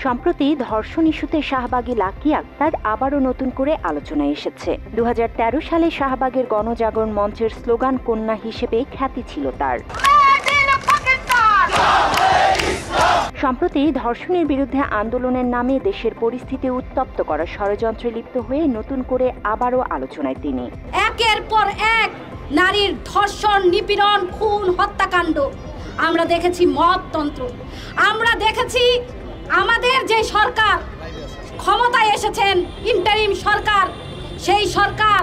সম্প্রতি ধর্ষণ ইস্যুতে শাহবাগী লাকি আক্তার আবারও নতুন করে আলোচনায় এসেছে। 2013 সালে শাহবাগের গণজাগরণ মঞ্চের স্লোগান কন্যা হিসেবে খ্যাতি ছিল তার। সম্প্রতি ধর্ষণের বিরুদ্ধে আন্দোলনের নামে দেশের পরিস্থিতি উত্তপ্ত করার ষড়যন্ত্রে লিপ্ত হয়ে নতুন করে আবারও আলোচনায় তিনি। একের পর এক নারীর ধর্ষণ, নিপীড়ন, খুন, হত্যাকাণ্ড আমরা দেখেছি, মততন্ত্র আমরা দেখেছি। আমাদের যে সরকার ক্ষমতায় এসেছেন, ইন্টারিম সরকার, সেই সরকার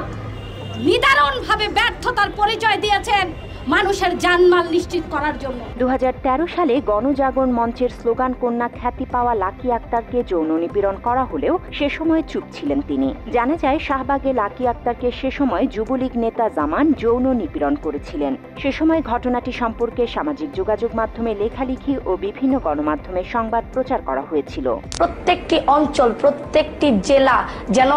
নিদারুণভাবে ব্যর্থতার পরিচয় দিয়েছেন মানুষের জানমাল নিশ্চিত করার জন্য। 2013 সালে গণজাগরণ মঞ্চের স্লোগান কন্যা খ্যাতি পাওয়া লাকি আক্তারকে যৌন নিপীড়ন করা হলেও সে সময় চুপ ছিলেন তিনি। জানা যায়, শাহবাগে লাকি আক্তারকে সে সময় যুবলীগ নেতা জামান যৌন নিপীড়ন করেছিলেন। সে সময় ঘটনাটি সম্পর্কে সামাজিক যোগাযোগ মাধ্যমে লেখালেখি ও বিভিন্ন গণমাধ্যমে সংবাদ প্রচার করা হয়েছিল। প্রত্যেকটি অঞ্চল, প্রত্যেকটি জেলা যেন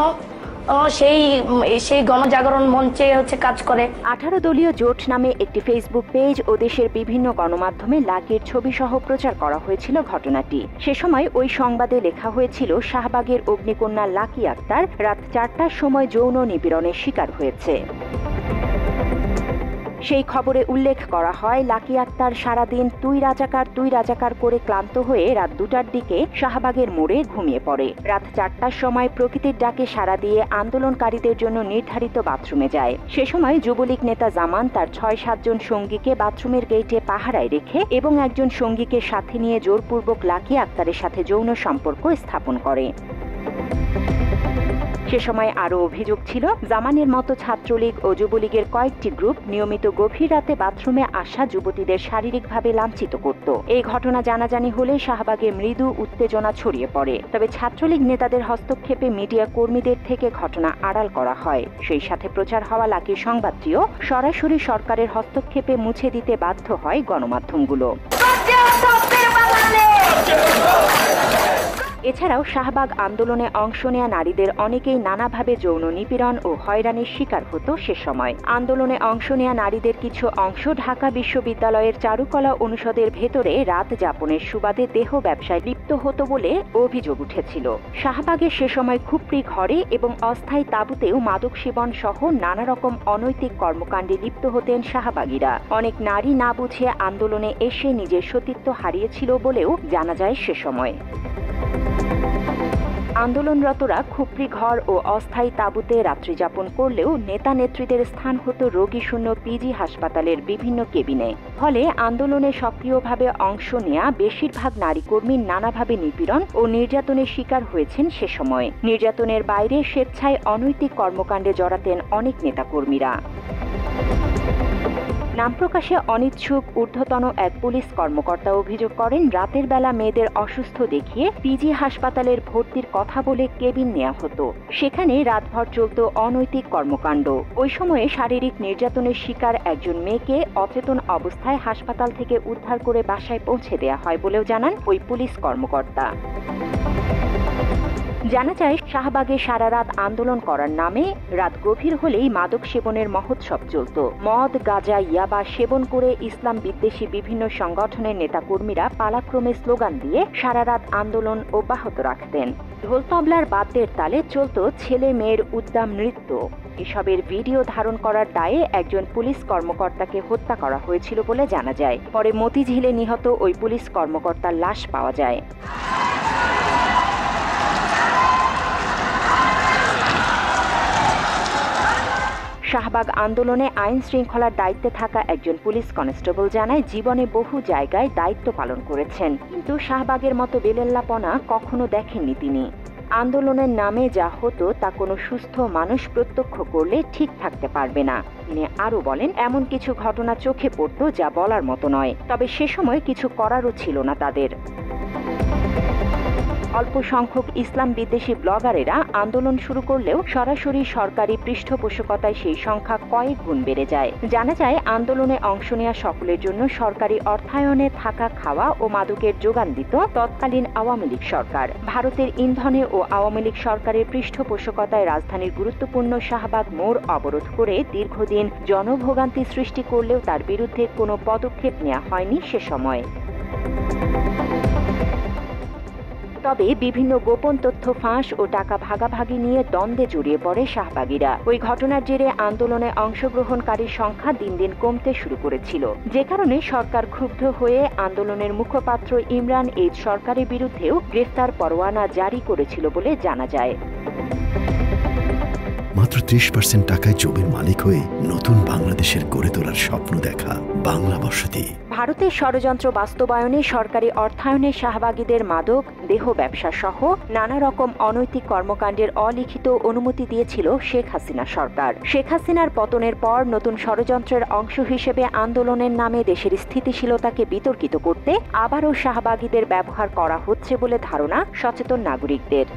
সেই গণজাগরণ মঞ্চে কাজ করে। 18 দলীয় জোট নামে একটি ফেসবুক পেজ ও দেশের বিভিন্ন গণমাধ্যমে লাকির ছবি সহ প্রচার করা হয়েছিল ঘটনাটি। সে সময় ওই সংবাদে লেখা হয়েছিল, শাহবাগের অগ্নিকন্যা লাকি আক্তার রাত 4টার সময় যৌন নিপীড়নের শিকার হয়েছে। সেই খবরে উল্লেখ করা হয়, লাকি আক্তার সারাদিন তুই রাজাকার করে ক্লান্ত হয়ে রাত 2টার দিকে শাহবাগের মোড়ে ঘুমিয়ে পড়ে। রাত 4টার সময় প্রকৃতির ডাকে সাড়া দিয়ে আন্দোলনকারীদের জন্য নির্ধারিত বাথরুমে যায়। সে সময় যুবলীগ নেতা জামান তার 6-7 জন সঙ্গীকে বাথরুমের গেটে পাহারায় রেখে এবং একজন সঙ্গীকে সাথে নিয়ে জোরপূর্বক লাকি আক্তারের সাথে যৌন সম্পর্ক স্থাপন করে। সে সময় আরও অভিযোগ ছিল, জামানের মতো ছাত্রলীগ ও যুবলীগের কয়েকটি গ্রুপ নিয়মিত গভীর রাতে বাথরুমে আসা যুবতীদের শারীরিকভাবে লাঞ্ছিত করত। এই ঘটনা জানাজানি হলে শাহবাগে মৃদু উত্তেজনা ছড়িয়ে পড়ে। তবে ছাত্রলীগ নেতাদের হস্তক্ষেপে মিডিয়া কর্মীদের থেকে ঘটনা আড়াল করা হয়। সেই সাথে প্রচার হওয়া লাকির সংবাদটিও সরাসরি সরকারের হস্তক্ষেপে মুছে দিতে বাধ্য হয় গণমাধ্যমগুলো। এছাড়াও শাহবাগ আন্দোলনে অংশ নেয়া নারীদের অনেকেই নানাভাবে যৌন নিপীড়ন ও হয়রানির শিকার হতো সে সময়। আন্দোলনে অংশ নেয়া নারীদের কিছু অংশ ঢাকা বিশ্ববিদ্যালয়ের চারুকলা অনুষদের ভেতরে রাত যাপনের সুবাদে দেহ ব্যবসায় লিপ্ত হতো বলে অভিযোগ উঠেছিল। শাহবাগের সে সময় খুপড়ি ঘরে এবং অস্থায়ী তাঁবুতেও মাদক সেবন সহ নানা রকম অনৈতিক কর্মকাণ্ডে লিপ্ত হতেন শাহবাগীরা। অনেক নারী না বুঝে আন্দোলনে এসে নিজের সতীত্ব হারিয়েছিল বলেও জানা যায় সে সময়। আন্দোলনরতরা খুপড়ি ঘর ও অস্থায়ী তাঁবুতে রাত্রি যাপন করলেও নেতা নেত্রীদের স্থান হতো রোগীশূন্য পিজি হাসপাতালের বিভিন্ন কেবিনে। ফলে আন্দোলনে সক্রিয়ভাবে অংশ নেয়া বেশিরভাগ নারী কর্মী নানাভাবে নিপীড়ন ও নির্যাতনের শিকার হয়েছেন সে সময়। নির্যাতনের বাইরে স্বেচ্ছায় অনৈতিক কর্মকাণ্ডে জড়াতেন অনেক নেতাকর্মীরা। নাম প্রকাশে অনিচ্ছুক ঊর্ধ্বতন এক পুলিশ কর্মকর্তা অভিযোগ করেন, রাতের বেলা মেয়েদের অসুস্থ দেখিয়ে পিজি হাসপাতালের ভর্তির কথা বলে কেবিন নেওয়া হতো। সেখানে রাতভর চলত অনৈতিক কর্মকাণ্ড। ওই সময়ে শারীরিক নির্যাতনের শিকার একজন মেয়েকে অচেতন অবস্থায় হাসপাতাল থেকে উদ্ধার করে বাসায় পৌঁছে দেওয়া হয় বলেও জানান ওই পুলিশ কর্মকর্তা। জানা যায়, শাহবাগে সারা রাত আন্দোলন করার নামে রাত গভীর হলেই মাদক সেবনের মহোৎসব চলত। মদ, গাঁজা, ইয়াবা সেবন করে ইসলাম বিদ্বেষী বিভিন্ন সংগঠনের নেতাকর্মীরা পালাক্রমে স্লোগান দিয়ে সারা রাত আন্দোলন অব্যাহত রাখতেন। ঢোল তবলার বাদ্যের তালে চলত ছেলে মেয়ের উদ্দাম নৃত্য। এসবের ভিডিও ধারণ করার দায়ে একজন পুলিশ কর্মকর্তাকে হত্যা করা হয়েছিল বলে জানা যায়। পরে মতিঝিলে নিহত ওই পুলিশ কর্মকর্তার লাশ পাওয়া যায়। শাহবাগ আন্দোলনে আইন শৃঙ্খলার দায়িত্বে থাকা একজন পুলিশ কনস্টেবল জানায়, জীবনে বহু জায়গায় দায়িত্ব পালন করেছেন, কিন্তু শাহবাগের মতো বেলেল্লাপনা কখনো দেখেননি তিনি। আন্দোলনের নামে যা হতো তা কোনো সুস্থ মানুষ প্রত্যক্ষ করলে ঠিক থাকতে পারবে না। তিনি আরও বলেন, এমন কিছু ঘটনা চোখে পড়তো যা বলার মতো নয়, তবে সে সময় কিছু করারও ছিল না তাদের। অল্প সংখ্যক ইসলাম বিদ্বেষী ব্লগারেরা আন্দোলন শুরু করলেও সরাসরি সরকারি পৃষ্ঠপোষকতায় সেই সংখ্যা কয়েক গুণ বেড়ে যায়। জানা যায়, আন্দোলনে অংশ নেওয়া সকলের জন্য সরকারি অর্থায়নে থাকা, খাওয়া ও মাদকের যোগান দিত তৎকালীন আওয়ামী লীগ সরকার। ভারতের ইন্ধনে ও আওয়ামী লীগ সরকারের পৃষ্ঠপোষকতায় রাজধানীর গুরুত্বপূর্ণ শাহবাগ মোড় অবরোধ করে দীর্ঘদিন জনভোগান্তি সৃষ্টি করলেও তার বিরুদ্ধে কোনো পদক্ষেপ নেওয়া হয়নি সে সময়। তবে বিভিন্ন গোপন তথ্য ফাঁস ও টাকা ভাগাভাগি নিয়ে দ্বন্দ্বে জড়িয়ে পড়ে শাহবাগীরা। ওই ঘটনার জেরে আন্দোলনে অংশগ্রহণকারীর সংখ্যা দিন দিন কমতে শুরু করেছিল, যে কারণে সরকার ক্ষুব্ধ হয়ে আন্দোলনের মুখপাত্র ইমরান এইচ সরকারের বিরুদ্ধেও গ্রেফতার পরোয়ানা জারি করেছিল বলে জানা যায়। মাত্র 30% টাকায় জমির মালিক হয়ে নতুন বাংলাদেশের গড়ে তোলার স্বপ্ন দেখা বাংলা বসতি। ভারতের ষড়যন্ত্র বাস্তবায়নে সরকারি অর্থায়নে শাহবাগীদের মাদক, দেহ ব্যবসা সহ নানা রকম অনৈতিক কর্মকাণ্ডের অলিখিত অনুমতি দিয়েছিল শেখ হাসিনা সরকার। শেখ হাসিনার পতনের পর নতুন ষড়যন্ত্রের অংশ হিসেবে আন্দোলনের নামে দেশের স্থিতিশীলতাকে বিতর্কিত করতে আবারও শাহবাগীদের ব্যবহার করা হচ্ছে বলে ধারণা সচেতন নাগরিকদের।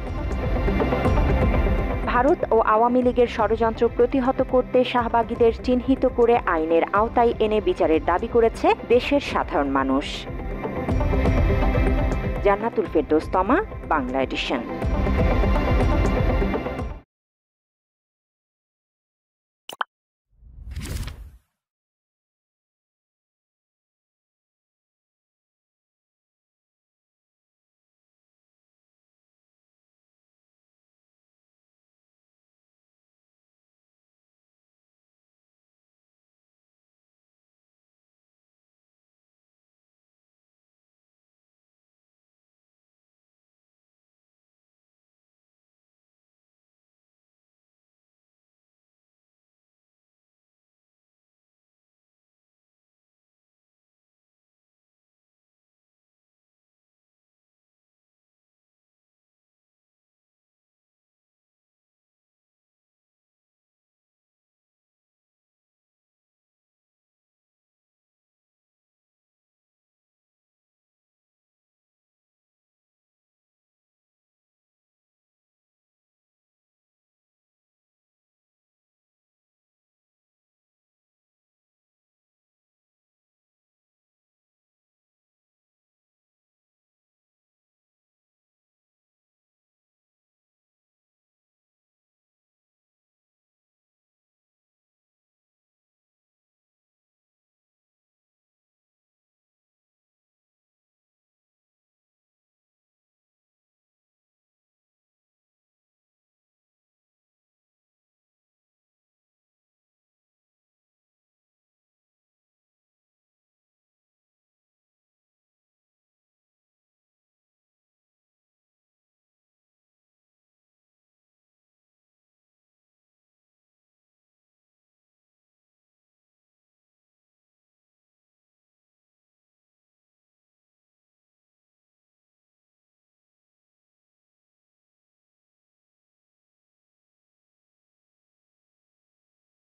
ভারত ও আওয়ামী লীগের ষড়যন্ত্র প্রতিহত করতে শাহবাগীদের চিহ্নিত করে আইনের আওতায় এনে বিচারের দাবি করেছে দেশের সাধারণ মানুষ। জান্নাতুল ফেরদৌস তমা, বাংলা এডিশন।